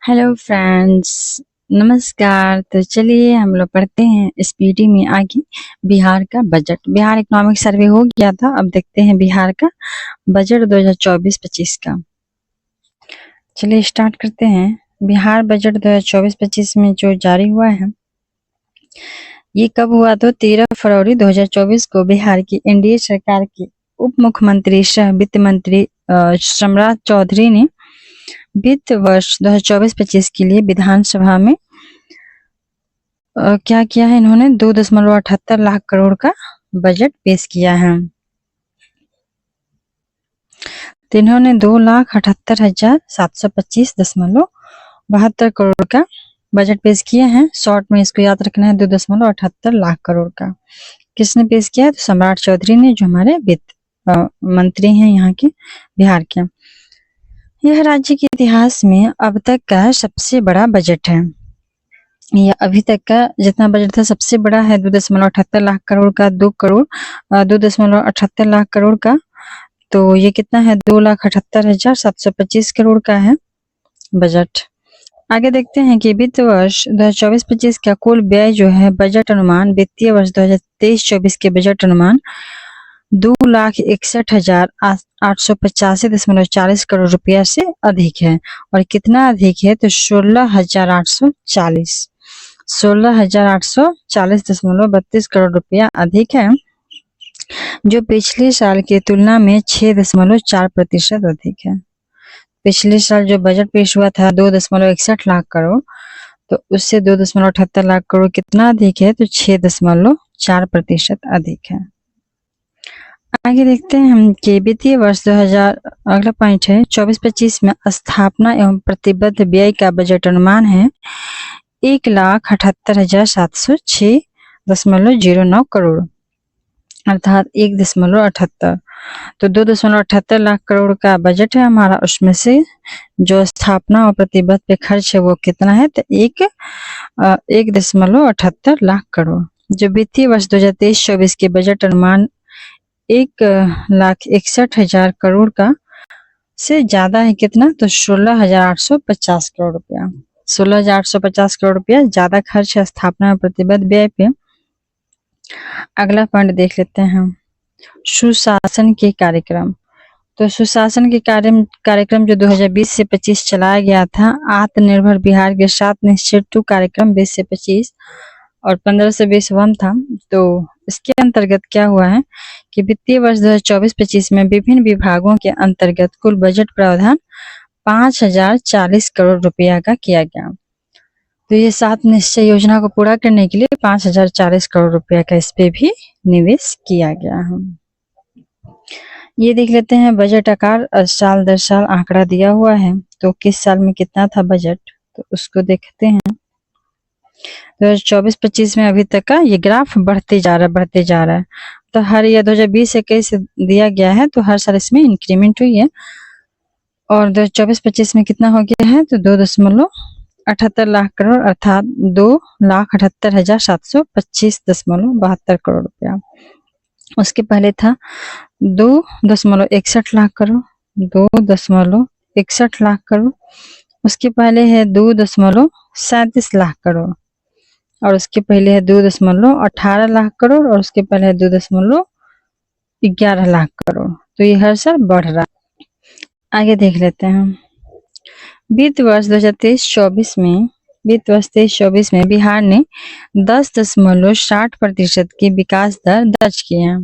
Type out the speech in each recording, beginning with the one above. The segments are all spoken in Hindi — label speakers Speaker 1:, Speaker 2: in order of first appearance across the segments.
Speaker 1: हेलो फ्रेंड्स, नमस्कार। तो चलिए हम लोग पढ़ते हैं इस पीडी में आगे बिहार का बजट। बिहार इकोनॉमिक सर्वे हो गया था, अब देखते हैं बिहार का बजट 2024-25 का। चलिए स्टार्ट करते हैं। बिहार बजट 2024-25 में जो जारी हुआ है, ये कब हुआ? तो 13 फरवरी 2024 को बिहार की एनडीए सरकार के उप मुख्यमंत्री सह वित्त मंत्री सम्राट चौधरी ने वित्त वर्ष 2024-25 के लिए विधानसभा में क्या किया है? इन्होंने 2.78 लाख करोड़ का बजट पेश किया है। तो इन्होंने 2,78,725.72 करोड़ का बजट पेश किया है। शॉर्ट में इसको याद रखना है, 2.78 लाख करोड़ का। किसने पेश किया है? तो सम्राट चौधरी ने, जो हमारे वित्त मंत्री हैं यहाँ के बिहार के। यह राज्य के इतिहास में अब तक का सबसे बड़ा बजट है। यह अभी तक का जितना बजट था सबसे बड़ा है, 2.78 लाख करोड़ का। 2.78 लाख करोड़ का, तो ये कितना है? 2,78,725 करोड़ का है बजट। आगे देखते हैं कि वित्त वर्ष 2024-25 का कुल व्यय जो है, बजट अनुमान वित्तीय वर्ष 2023-24 के बजट अनुमान 2,61,885.40 करोड़ रुपया से अधिक है। और कितना अधिक है? तो 16,840.32 करोड़ रुपया अधिक है, जो पिछले साल की तुलना में 6.4% अधिक है। पिछले साल जो बजट पेश हुआ था 2.61 लाख करोड़, तो उससे 2.78 लाख करोड़ कितना अधिक है? तो 6.4% अधिक है। आगे देखते हैं हम कि वित्तीय वर्ष 2000, अगला पॉइंट है 24-25 में स्थापना एवं प्रतिबद्ध व्यय का बजट अनुमान है 1,78,706.09 करोड़, अर्थात 1.78। तो 2.78 लाख करोड़ का बजट है हमारा, उसमें से जो स्थापना और प्रतिबद्ध पे खर्च है वो कितना है? तो 1.78 लाख करोड़। जो वित्तीय वर्ष 2023-24 के बजट अनुमान 1,61,000 करोड़ का से ज्यादा है, कितना? तो 16,850 करोड़ रुपया। 16,850 करोड़ रुपया ज्यादा खर्च है स्थापना और प्रतिबद्ध व्यय पे। अगला पॉइंट देख लेते हैं हम, सुशासन के कार्यक्रम। तो सुशासन के कार्यक्रम जो 2020 से 25 चलाया गया था, आत्मनिर्भर बिहार के 7 निश्चित कार्यक्रम 20 से 25 और 15 से 20 वन था। तो इसके अंतर्गत क्या हुआ है कि वित्तीय वर्ष 2024-25 में विभिन्न विभागों के अंतर्गत कुल बजट प्रावधान 5,040 करोड़ रुपया का किया गया। तो ये 7 निश्चय योजना को पूरा करने के लिए 5,040 करोड़ रुपया का इस पे भी निवेश किया गया है। ये देख लेते हैं बजट आकार, साल दर साल आंकड़ा दिया हुआ है, तो किस साल में कितना था बजट, तो उसको देखते हैं। 2024-25 में अभी तक का ये ग्राफ बढ़ते जा रहा है। तो हर ये 2020-21 दिया गया है, तो हर साल इसमें इंक्रीमेंट हुई है। और 2024-25 में कितना हो गया है? तो 2.78 लाख करोड़, अर्थात 2,78,725.72 करोड़ रुपया। उसके पहले था 2.61 लाख करोड़, 2.61 लाख करोड़। उसके पहले है 2.37 लाख करोड़, और उसके पहले है 2.18 लाख करोड़, और उसके पहले है 2.11 लाख करोड़। तो ये हर साल बढ़ रहा है। आगे देख लेते हैं, वित्त वर्ष 2023-24 में बिहार ने 10.60% की विकास दर दर्ज की है।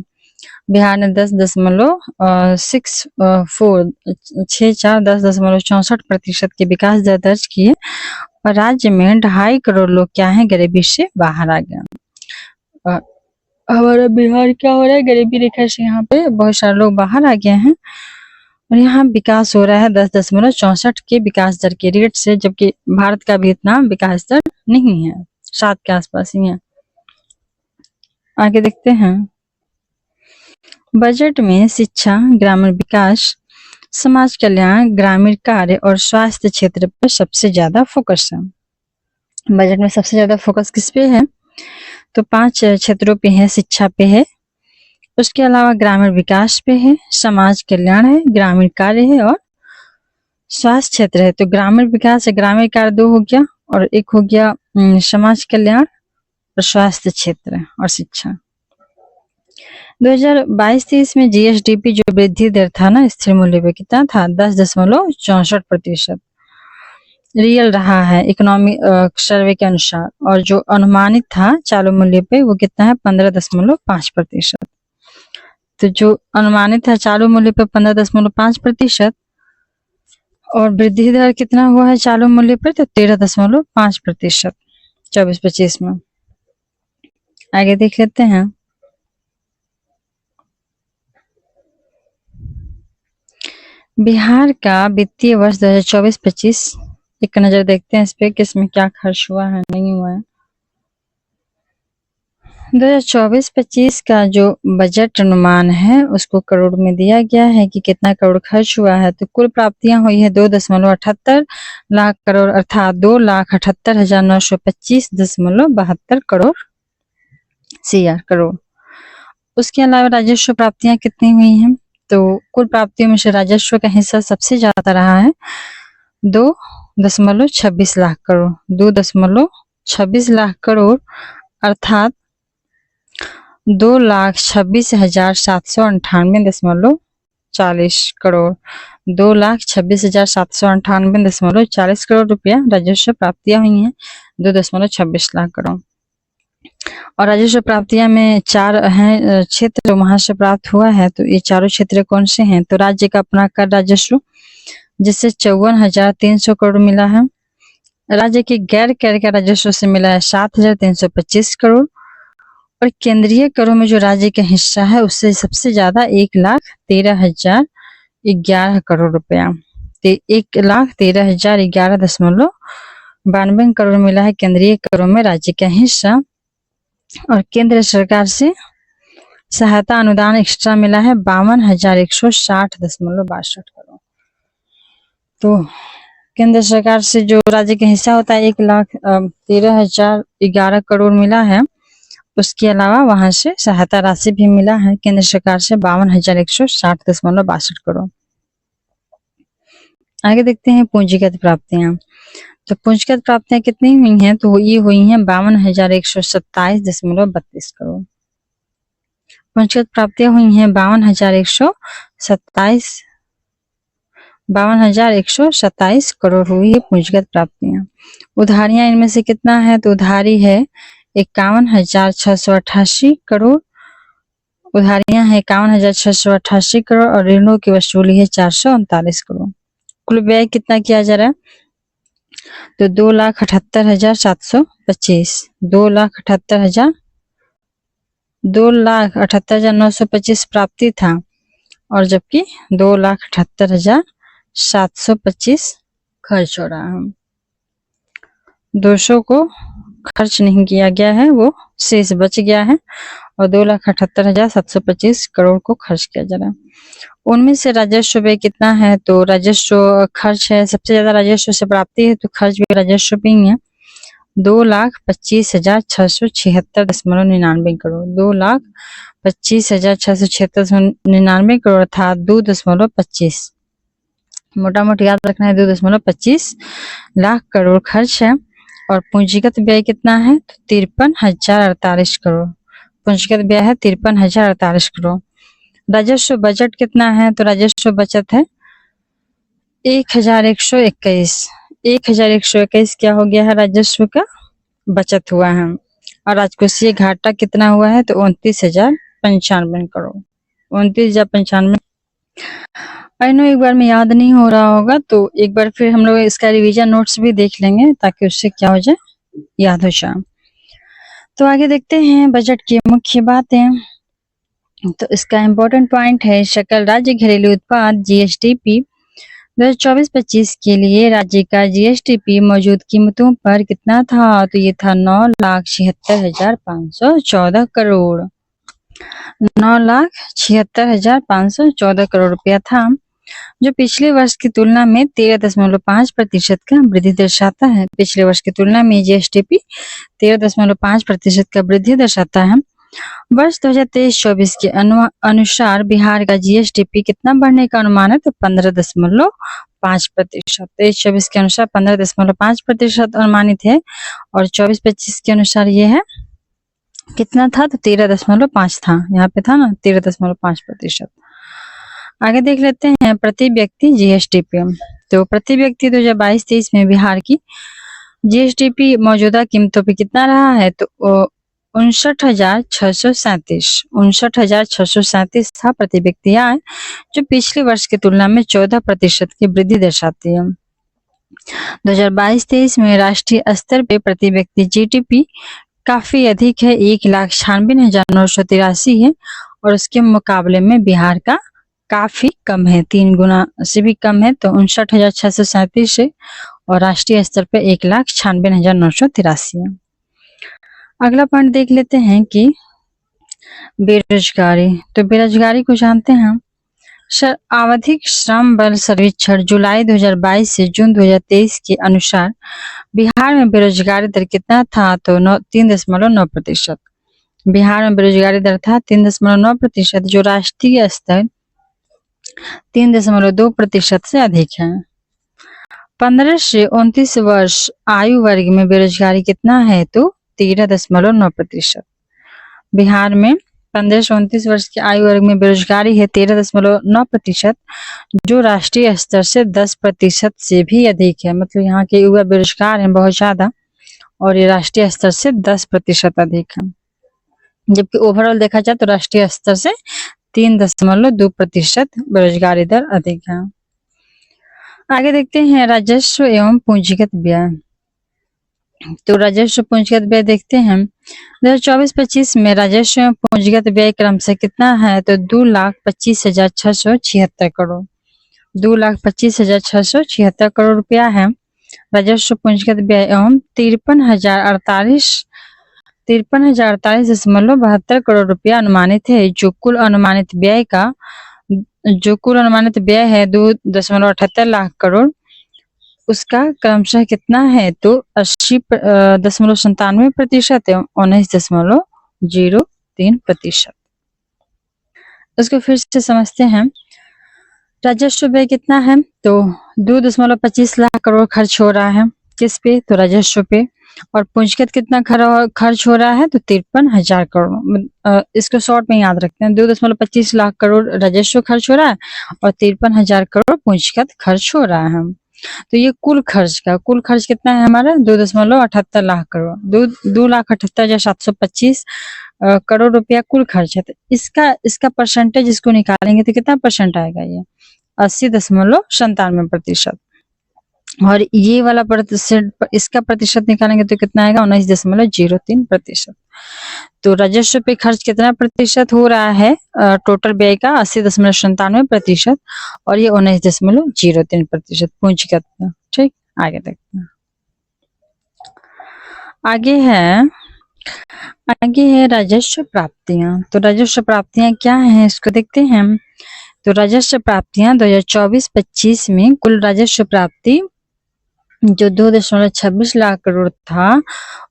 Speaker 1: बिहार ने 10.64% की विकास दर दर्ज की है। और राज्य में 2.5 करोड़ लोग क्या है? गरीबी से बाहर आ गए। हमारा बिहार क्या हो रहा है? गरीबी रेखा से यहाँ पे बहुत सारे लोग बाहर आ गए हैं, और यहाँ विकास हो रहा है 10.64 के विकास दर के रेट से, जबकि भारत का भी इतना विकास दर नहीं है, 7 के आसपास ही है। आगे देखते हैं, बजट में शिक्षा, ग्रामीण विकास, समाज कल्याण, ग्रामीण कार्य और स्वास्थ्य क्षेत्र पर सबसे ज्यादा फोकस है। बजट में सबसे ज्यादा फोकस किस पे है? तो 5 क्षेत्रों पे है। शिक्षा पे है, उसके अलावा ग्रामीण विकास पे है, समाज कल्याण है, ग्रामीण कार्य है और स्वास्थ्य क्षेत्र है तो ग्रामीण विकास है, ग्रामीण कार्य 2 हो गया और एक हो गया समाज कल्याण और स्वास्थ्य क्षेत्र और शिक्षा। 2022-23 में जीएसडीपी जो वृद्धि दर था ना स्थिर मूल्य पे कितना था 10.64% रियल रहा है इकोनॉमी सर्वे के अनुसार, और जो अनुमानित था चालू मूल्य पे वो कितना है 15.5%। तो जो अनुमानित है चालू मूल्य पे 15.5% और वृद्धि दर कितना हुआ है चालू मूल्य पर तो 13.5% 24-25 में। आगे देख लेते हैं। बिहार का वित्तीय वर्ष 2024-25 एक नजर देखते हैं इस पे किसमें क्या खर्च हुआ है नहीं हुआ है। 2024-25 का जो बजट अनुमान है उसको करोड़ में दिया गया है कि कितना करोड़ खर्च हुआ है। तो कुल प्राप्तियां हुई है 2.78 लाख करोड़ अर्थात 2,78,925.72 करोड़ करोड़। उसके अलावा राजस्व प्राप्तियां कितनी हुई हैं तो कुल प्राप्तियों में से राजस्व का हिस्सा सबसे ज्यादा रहा है 2.26 लाख करोड़ 2.26 लाख करोड़ अर्थात 2,26,798.40 करोड़ 2,26,798.40 करोड़ रुपया राजस्व प्राप्तियां हुई हैं 2.26 लाख करोड़। और राजस्व प्राप्तियां में 4 हैं क्षेत्र वहां से प्राप्त हुआ है। तो ये चारों क्षेत्र कौन से हैं तो राज्य का अपना कर राजस्व जिससे 54,300 करोड़ मिला है। राज्य के गैर कर का राजस्व से मिला है 7,325 करोड़ और केंद्रीय करों में जो राज्य का हिस्सा है उससे सबसे ज्यादा 1,13,011 करोड़ रुपया 1,13,011.92 करोड़ मिला है केंद्रीय करों में राज्य का हिस्सा। और केंद्र सरकार से सहायता अनुदान एक्स्ट्रा मिला है 52,160.62 करोड़। तो केंद्र सरकार से जो राज्य का हिस्सा होता है 1,13,011 करोड़ मिला है। उसके अलावा वहां से सहायता राशि भी मिला है केंद्र सरकार से 52,160.62 करोड़। आगे देखते हैं पूंजीगत प्राप्तियां। तो पूंजीगत प्राप्तियां कितनी हुई हैं तो ये हुई हैं 52,127.32 करोड़। पूंजीगत प्राप्तियां हुई हैं 52,127 करोड़ हुई है पूंजीगत प्राप्तियां। उधारियां इनमें से कितना है तो उधारी है 51,688 करोड़। उधारियां है 51,688 करोड़ और ऋणों की वसूली है 439 करोड़। कुल व्यय कितना किया जा रहा है तो 2,78,725 2,78,925 प्राप्ति था और जबकि 2,78,725 खर्च हो रहा है। 200 को खर्च नहीं किया गया है वो शेष बच गया है और 2,78,725 करोड़ को खर्च किया जा रहा है। उनमें से राजस्व व्यय कितना है तो राजस्व खर्च है सबसे ज्यादा राजस्व से प्राप्ति है तो खर्च भी राजस्व भी है 2,25,676.99 करोड़ 2,25,676.99 करोड़ अर्थात 2.25 मोटा मोटी याद रखना है 2.25 लाख करोड़ खर्च है। और पूंजीगत व्यय कितना है तो 53,048 करोड़ पूंजीगत व्यय है 53,048 करोड़। राजस्व बजट कितना है तो राजस्व बचत है 1,121 क्या हो गया है राजस्व का बचत हुआ है। और राजकोषीय घाटा कितना हुआ है तो 29,095 करोड़ 29,095। एक बार में याद नहीं हो रहा होगा तो एक बार फिर हम लोग इसका रिवीजन नोट्स भी देख लेंगे ताकि उससे क्या हो जाए याद हो जाए। तो आगे देखते हैं बजट की मुख्य बातें। तो इसका इम्पोर्टेंट पॉइंट है सकल राज्य घरेलू उत्पाद जीएसडीपी 2024-25 के लिए राज्य का जीएसडीपी मौजूद कीमतों पर कितना था तो ये था 9,76,514 करोड़ 9,76,514 करोड़ रुपया था जो पिछले वर्ष की तुलना में 13.5% का वृद्धि दर्शाता है। पिछले वर्ष की तुलना में जीएसडीपी 13.5% का वृद्धि दर्शाता है। वर्ष 2023-24 के अनुसार बिहार का जीएसडीपी कितना बढ़ने का अनुमान है? तो 15.5%। 23-24 के अनुसार 15.5% अनुमानित है और 24-25 के अनुसार ये है कितना था? तो 13.5 था, यहाँ पे था ना 13.5%। आगे देख लेते हैं प्रति व्यक्ति जीएसडीपी। तो प्रति व्यक्ति 2022-23 में बिहार की जीएसडीपी मौजूदा कीमतों पे कितना रहा है? तो 59,637 था प्रति व्यक्ति आय, जो पिछले वर्ष की तुलना में 14% की वृद्धि दर्शाती है। 2022-23 में राष्ट्रीय स्तर पे प्रति व्यक्ति जीडीपी काफी अधिक है, 1,96,983 है और उसके मुकाबले में बिहार का काफी कम है, 3 गुना से भी कम है। तो 59,637 है और राष्ट्रीय स्तर पे 1,96,983 है। अगला पॉइंट देख लेते हैं कि बेरोजगारी। तो बेरोजगारी को जानते हैं, आवधिक श्रम बल सर्वेक्षण जुलाई 2022 से जून 2023 के अनुसार बिहार में बेरोजगारी दर कितना था? तो 3.9%। बिहार में बेरोजगारी दर था 3.9%, जो राष्ट्रीय स्तर 3.2% से अधिक है। 15 से 29 वर्ष आयु वर्ग में बेरोजगारी कितना है? तो 13.9%। बिहार में 15 से 29 वर्ष की आयु वर्ग में बेरोजगारी है 13.9%, जो राष्ट्रीय स्तर से 10% से भी अधिक है। मतलब यहाँ के युवा बेरोजगार हैं बहुत ज्यादा और ये राष्ट्रीय स्तर से 10% अधिक है, जबकि ओवरऑल देखा जाए तो राष्ट्रीय स्तर से 3.2% बेरोजगारी दर अधिक है। आगे देखते हैं राजस्व एवं पूंजीगत व्यय। तो राजस्व पूंजीगत व्यय देखते हैं, 2024-25 में राजस्व एवं पूंजीगत व्यय क्रमशः कितना है? तो 2,25,676 करोड़, 2,25,676 करोड़ रुपया है राजस्व पूंजीगत व्यय एवं 53,048.72 करोड़ रुपया अनुमानित है, जो कुल अनुमानित व्यय है 2.78 लाख करोड़, उसका क्रमशः कितना है? तो 80.97% एवं 19.03%। उसको फिर से समझते हैं, राजस्व व्यय कितना है? तो 2.25 लाख करोड़ खर्च हो रहा है किस पे? तो राजस्व पे। और पूंजीगत कितना खर्च हो रहा है? तो 53,000 करोड़। इसको शॉर्ट में याद रखते हैं, 2.25 लाख करोड़ राजस्व खर्च हो रहा है और 53,000 करोड़ पूंजीगत खर्च हो रहा है। तो ये कुल खर्च कितना है हमारा? 2.78 लाख करोड़, 2,78,725 करोड़ रुपया कुल खर्च है। तो इसका परसेंटेज इसको निकालेंगे तो कितना परसेंट आएगा? ये 80.97%। और ये वाला इसका प्रतिशत निकालेंगे तो कितना आएगा? 19.03%। तो राजस्व पे खर्च कितना प्रतिशत हो रहा है टोटल व्यय का? 80.97% और ये 19.03% पूंजीगत में। ठीक, आगे देखते हैं। आगे है राजस्व प्राप्तियां। तो राजस्व प्राप्तियां क्या हैं इसको देखते हैं। तो राजस्व प्राप्तियां 2024-25 में कुल राजस्व प्राप्ति जो 2.26 लाख करोड़ था,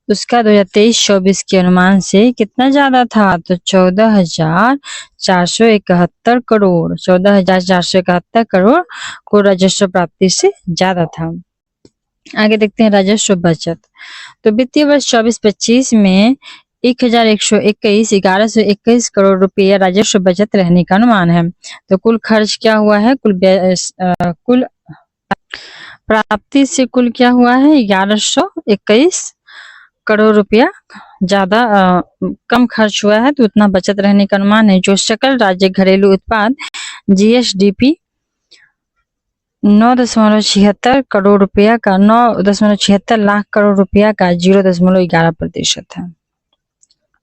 Speaker 1: उसका 2023-24 के अनुमान से कितना ज्यादा था? तो 14,471 करोड़, 14,471 करोड़ को राजस्व प्राप्ति से ज्यादा था। आगे देखते हैं राजस्व बचत। तो वित्तीय वर्ष 24-25 में 1121 करोड़ रुपया राजस्व बचत रहने का अनुमान है। तो कुल खर्च क्या हुआ है? कुल प्राप्ति से कुल क्या हुआ है? 1121 करोड़ रुपया ज्यादा कम खर्च हुआ है, तो उतना बचत रहने का अनुमान है, जो सकल राज्य घरेलू उत्पाद जीएसडीपी 9.76 करोड़ रुपया का 9.76 लाख करोड़ रुपया का 0.11% है।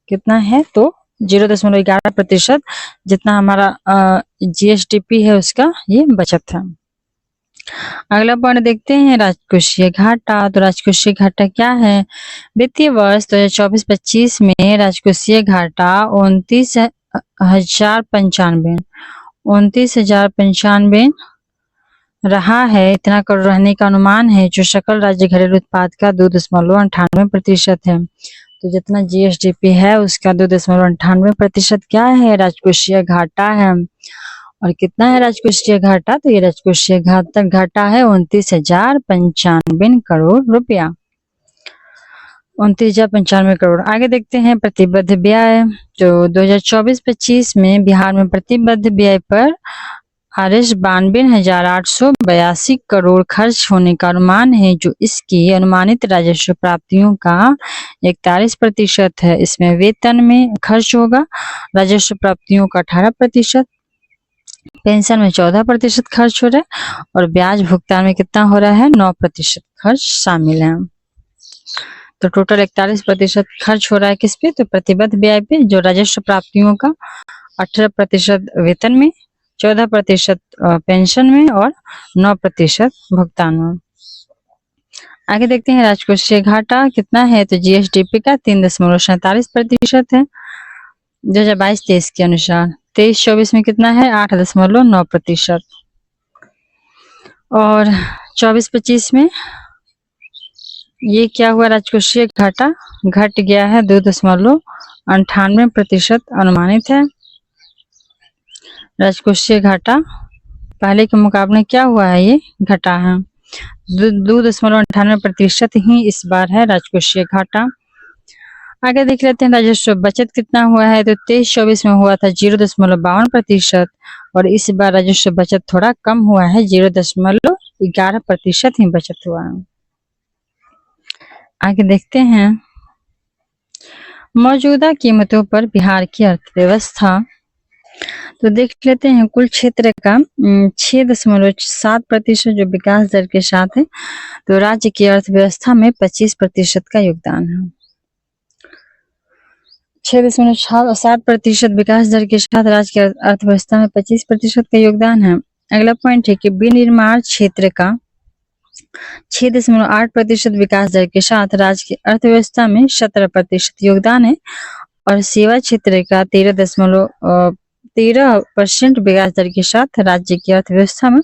Speaker 1: कितना है? तो 0.11% जितना हमारा जीएसडीपी है उसका ये बचत है। अगला पॉइंट देखते हैं राजकोषीय घाटा। तो राजकोषीय घाटा क्या है? वित्तीय वर्ष 2024-25 में राजकोषीय घाटा 29,095 रहा है। इतना करोड़ रहने का अनुमान है, जो सकल राज्य घरेलू उत्पाद का 2.98% है। तो जितना जीएसडीपी है उसका 2.98% क्या है, राजकोषीय घाटा है। और कितना है राजकोषीय घाटा, तो ये राजकोषीय घाटा है 29,095 करोड़ रुपया, 29,095 करोड़। आगे देखते हैं प्रतिबद्ध व्यय। तो 2024-25 में बिहार में प्रतिबद्ध व्यय पर RS 92,882 करोड़ खर्च होने का अनुमान है, जो इसकी अनुमानित राजस्व प्राप्तियों का 41% है। इसमें वेतन में खर्च होगा राजस्व प्राप्तियों का 18%, पेंशन में 14% खर्च हो रहा है और ब्याज भुगतान में कितना हो रहा है, 9% खर्च शामिल है। तो टोटल 41% खर्च हो रहा है किस पे, तो प्रतिबद्ध व्यय पे, जो राजस्व प्राप्तियों का 18% वेतन में, 14% पेंशन में और 9% भुगतान में। आगे देखते हैं राजकोषीय घाटा कितना है, तो जीएसडीपी का 3.47% है 2022-23 के अनुसार। 23-24 में कितना है, 8.9%। और 24-25 में ये क्या हुआ, राजकोषीय घाटा घट गया है, 2.98% अनुमानित है। राजकोषीय घाटा पहले के मुकाबले क्या हुआ है, ये घटा है, 2.98% ही इस बार है राजकोषीय घाटा। आगे देख लेते हैं राजस्व बचत कितना हुआ है, तो 23-24 में हुआ था 0.52% और इस बार राजस्व बचत थोड़ा कम हुआ है, 0.11% ही बचत हुआ है। आगे देखते हैं मौजूदा कीमतों पर बिहार की अर्थव्यवस्था। तो देख लेते हैं कुल क्षेत्र का 6.7% जो विकास दर के साथ है, तो राज्य की अर्थव्यवस्था में 25% का योगदान है। 6.7% विकास दर के साथ राज्य की अर्थव्यवस्था में 25% का योगदान है। अगला पॉइंट है कि विनिर्माण क्षेत्र का 6.8% विकास दर के साथ राज्य की अर्थव्यवस्था में 17% योगदान है और सेवा क्षेत्र का 13% विकास दर के साथ राज्य की अर्थव्यवस्था में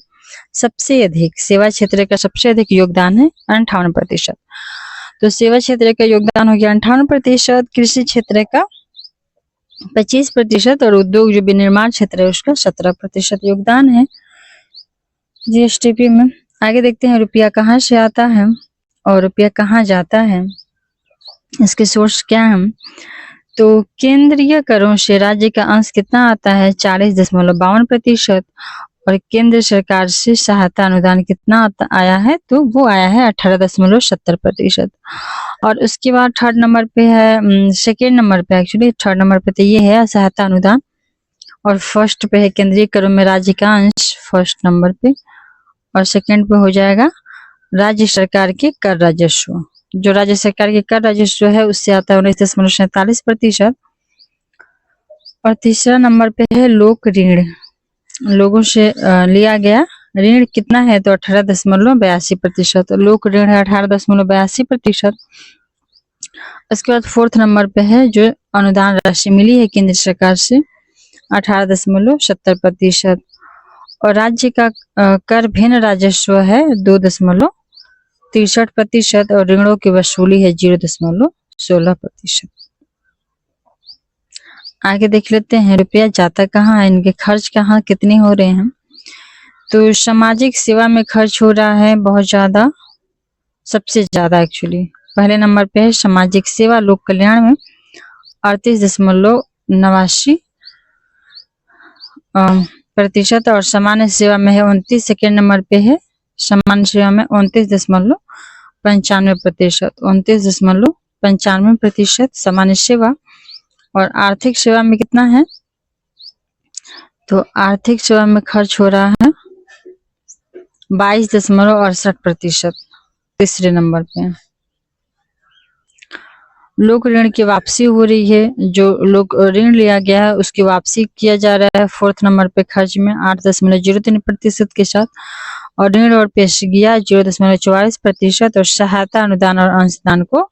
Speaker 1: सबसे अधिक, सेवा क्षेत्र का सबसे अधिक योगदान है 58%। तो सेवा क्षेत्र का योगदान हो गया 58%, कृषि क्षेत्र का 25% और उद्योग जो विनिर्माण क्षेत्र है उसका 17% योगदान है जीएसडीपी में। आगे देखते हैं रुपया कहाँ से आता है और रुपया कहाँ जाता है, इसके सोर्स क्या है। तो केंद्रीय करों से राज्य का अंश कितना आता है, 40.52% और केंद्र सरकार से सहायता अनुदान कितना आया है, तो वो आया है 18.70%। और उसके बाद थर्ड नंबर पे है, सेकेंड नंबर पे एक्चुअली, थर्ड नंबर पे तो ये है सहायता अनुदान और फर्स्ट पे है केंद्रीय करों में राज्य का अंश फर्स्ट नंबर पे और सेकेंड पे हो जाएगा राज्य सरकार के कर राजस्व। जो राज्य सरकार के कर राजस्व है उससे आता है 19.47% और तीसरा नंबर पे है लोक ऋण, लोगों से लिया गया ऋण कितना है, तो 18.82%। लोक ऋण है 18.82%। उसके बाद फोर्थ नंबर पे है जो अनुदान राशि मिली है केंद्र सरकार से 18.70% और राज्य का कर भिन्न राजस्व है 2.63% और ऋणों की वसूली है 0.16%। आगे देख लेते हैं रुपया जाता कहाँ है, इनके खर्च कहाँ कितने हो रहे हैं। तो सामाजिक सेवा में खर्च हो रहा है बहुत ज्यादा, सबसे ज्यादा एक्चुअली पहले नंबर पे है सामाजिक सेवा लोक कल्याण में 38.89% और सामान्य सेवा में है 29, सेकेंड नंबर पे है सामान्य सेवा में 29.95%, 29.95% सामान्य सेवा। और आर्थिक सेवा में कितना है, तो आर्थिक सेवा में खर्च हो रहा है 22.68%, तीसरे नंबर पे। लोक ऋण की वापसी हो रही है, जो लोक ऋण लिया गया है उसकी वापसी किया जा रहा है फोर्थ नंबर पे खर्च में 8.03% के साथ और ऋण और पेशगिया 0.44% और सहायता अनुदान और अंशदान को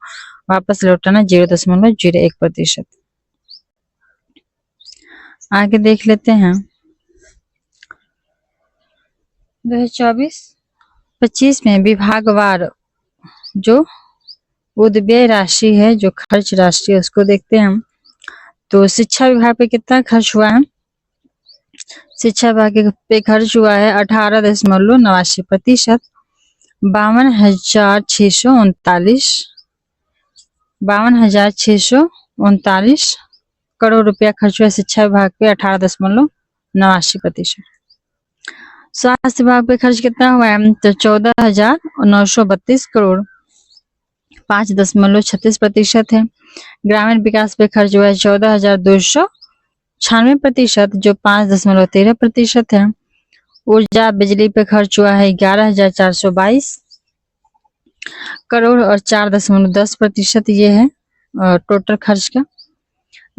Speaker 1: वापस लौटाना 0.01%। आगे देख लेते हैं 2024-25 में विभागवार जो उद्व्यय राशि है, जो खर्च राशि है उसको देखते हैं हम। तो शिक्षा विभाग पे कितना खर्च हुआ है? शिक्षा विभाग पे खर्च हुआ है 18.89%, 52,639 करोड़ रुपया खर्च हुआ शिक्षा विभाग पे, 18.89%। स्वास्थ्य विभाग पे खर्च कितना हुआ है? तो 14,932 करोड़, 5.36% है। ग्रामीण विकास पे खर्च हुआ है 14,296, जो 5.13% है। ऊर्जा बिजली पे खर्च हुआ है 11,422 करोड़ और 4.10%, ये है टोटल खर्च का।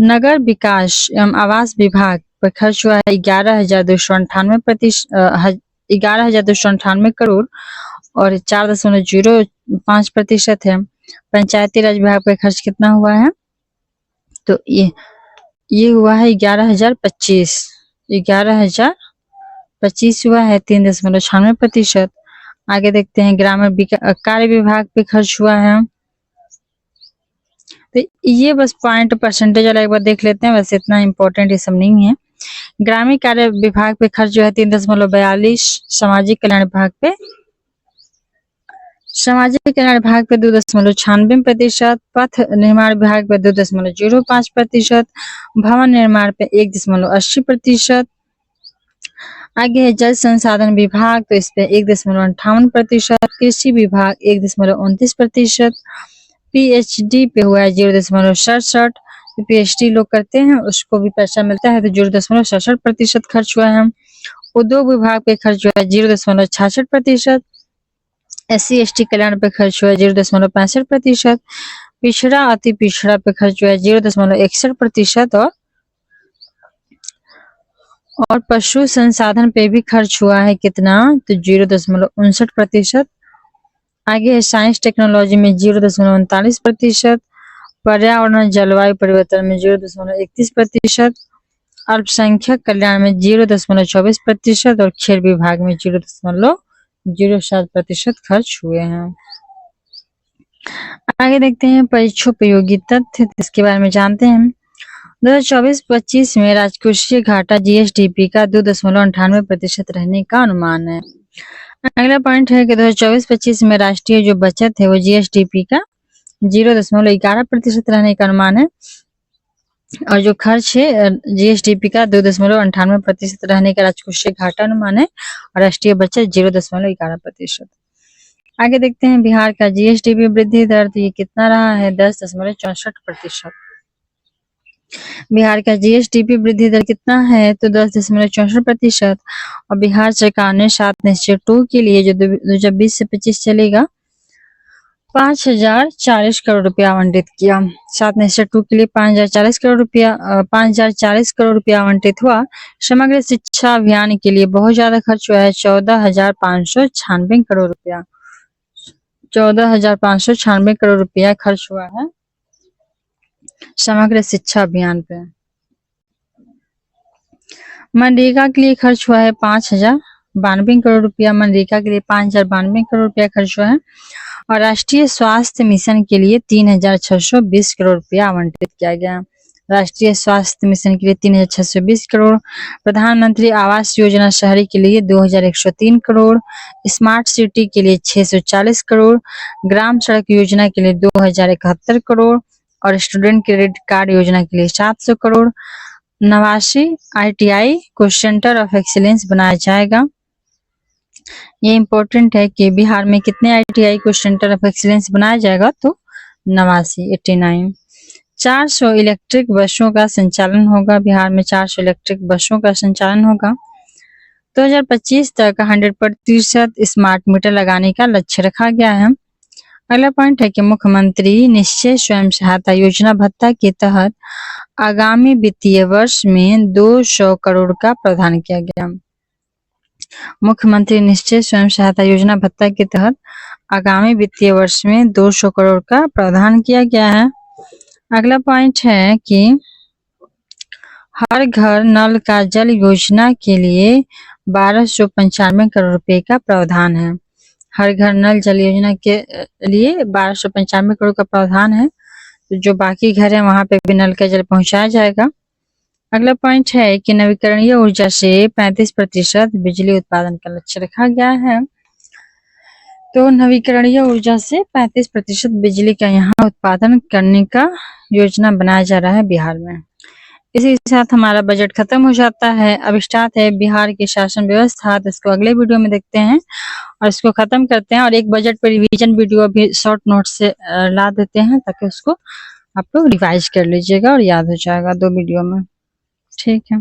Speaker 1: नगर विकास एवं आवास विभाग पर खर्च हुआ है 11,298 करोड़ और 4.05% है। पंचायती राज विभाग पर खर्च कितना हुआ है? तो ये हुआ है 11,025 हुआ है, 3.96%। आगे देखते हैं ग्रामीण कार्य विभाग पे खर्च हुआ है, तो ये बस पॉइंट परसेंटेज वाला एक बार देख लेते हैं, वैसे इतना इम्पोर्टेंट ये सब नहीं है। ग्रामीण कार्य विभाग पे खर्च जो है 3.42, सामाजिक कल्याण विभाग पे 2.96%, पथ निर्माण विभाग पे 2.05%, भवन निर्माण पे 1.80%। आगे है जल संसाधन विभाग, तो इस पे 1.58%, कृषि विभाग 1.29%, पीएचडी पे हुआ है 0.67, पीएचडी लोग करते हैं उसको भी पैसा मिलता है, तो 0.67% खर्च हुआ है। उद्योग विभाग पे खर्च हुआ है 0.66%, SC ST कल्याण पे खर्च हुआ है 0.65%, पिछड़ा अति पिछड़ा पे खर्च हुआ है 0.61%, और पशु संसाधन पे भी खर्च हुआ है कितना? तो 0.59%। आगे है साइंस टेक्नोलॉजी में 0.39%, पर्यावरण जलवायु परिवर्तन में 0.31%, अल्पसंख्यक कल्याण में 0.24% और खेल विभाग में 0.07% खर्च हुए हैं। आगे देखते हैं परीक्षोपयोगी तथ्य, इसके बारे में जानते हैं। 2024-25 में राजकोषीय घाटा जीएसडीपी का 2.98% रहने का अनुमान है। अगला पॉइंट है कि 2024-25 में राष्ट्रीय जो बचत है वो जीएसडीपी का 0.11% रहने का अनुमान है, और जो खर्च है जीएसडीपी का 2.98% रहने का राजकोषीय घाटा अनुमान है, और राष्ट्रीय बचत 0.11%। आगे देखते हैं बिहार का जीएसडीपी वृद्धि दर, तो ये कितना रहा है? 10.64%। बिहार का जीएसडीपी वृद्धि दर कितना है? तो 10.64%। और बिहार सरकार ने 7/2 के लिए जो 2020 से 25 चलेगा 5,040 करोड़ रुपया आवंटित किया। 7/2 के लिए 5,040 करोड़ रुपया आवंटित हुआ। समग्र शिक्षा अभियान के लिए बहुत ज्यादा खर्च हुआ है 14,596 करोड़ रुपया। 14,596 करोड़ रुपया खर्च हुआ है समग्र शिक्षा अभियान पे। मनरेगा के लिए खर्च हुआ है 5,092 करोड़ रुपया। मनरेगा के लिए 5,092 करोड़ रुपया खर्च हुआ है, और राष्ट्रीय स्वास्थ्य मिशन के लिए 3,620 करोड़ रुपया आवंटित किया गया। राष्ट्रीय स्वास्थ्य मिशन के लिए 3,620 करोड़। प्रधानमंत्री आवास योजना शहरी के लिए 2,103 करोड़। स्मार्ट सिटी के लिए 640 करोड़। ग्राम सड़क योजना के लिए 2,071 करोड़, और स्टूडेंट क्रेडिट कार्ड योजना के लिए 700 करोड़। 89 ITI को सेंटर ऑफ एक्सीलेंस बनाया जाएगा। ये इम्पोर्टेंट है कि बिहार में कितने ITI को सेंटर ऑफ एक्सीलेंस बनाया जाएगा, तो 89। 400 इलेक्ट्रिक बसों का संचालन होगा। बिहार में 400 इलेक्ट्रिक बसों का संचालन होगा। 2025 तक 100% स्मार्ट मीटर लगाने का लक्ष्य रखा गया है। अगला पॉइंट है कि मुख्यमंत्री निश्चय स्वयं सहायता योजना भत्ता के तहत आगामी वित्तीय वर्ष में 200 करोड़ का प्रावधान किया गया। मुख्यमंत्री निश्चय स्वयं सहायता योजना भत्ता के तहत आगामी वित्तीय वर्ष में 200 करोड़ का प्रावधान किया गया है। अगला पॉइंट है कि हर घर नल का जल योजना के लिए 1,295 करोड़ रुपए का प्रावधान है। हर घर नल जल योजना के लिए 1295 करोड़ का प्रावधान है। तो जो बाकी घर है वहां पे भी नल का जल पहुंचाया जाएगा। अगला पॉइंट है कि नवीकरणीय ऊर्जा से 35% बिजली उत्पादन का लक्ष्य रखा गया है। तो नवीकरणीय ऊर्जा से 35% बिजली का यहाँ उत्पादन करने का योजना बनाया जा रहा है बिहार में। इसी के साथ हमारा बजट खत्म हो जाता है। अब स्टार्ट है बिहार की शासन व्यवस्था। तो इसको अगले वीडियो में देखते हैं और इसको खत्म करते हैं, और एक बजट पर रिवीजन वीडियो अभी शॉर्ट नोट से ला देते हैं ताकि उसको आप लोग रिवाइज कर लीजिएगा और याद हो जाएगा 2 वीडियो में। ठीक है।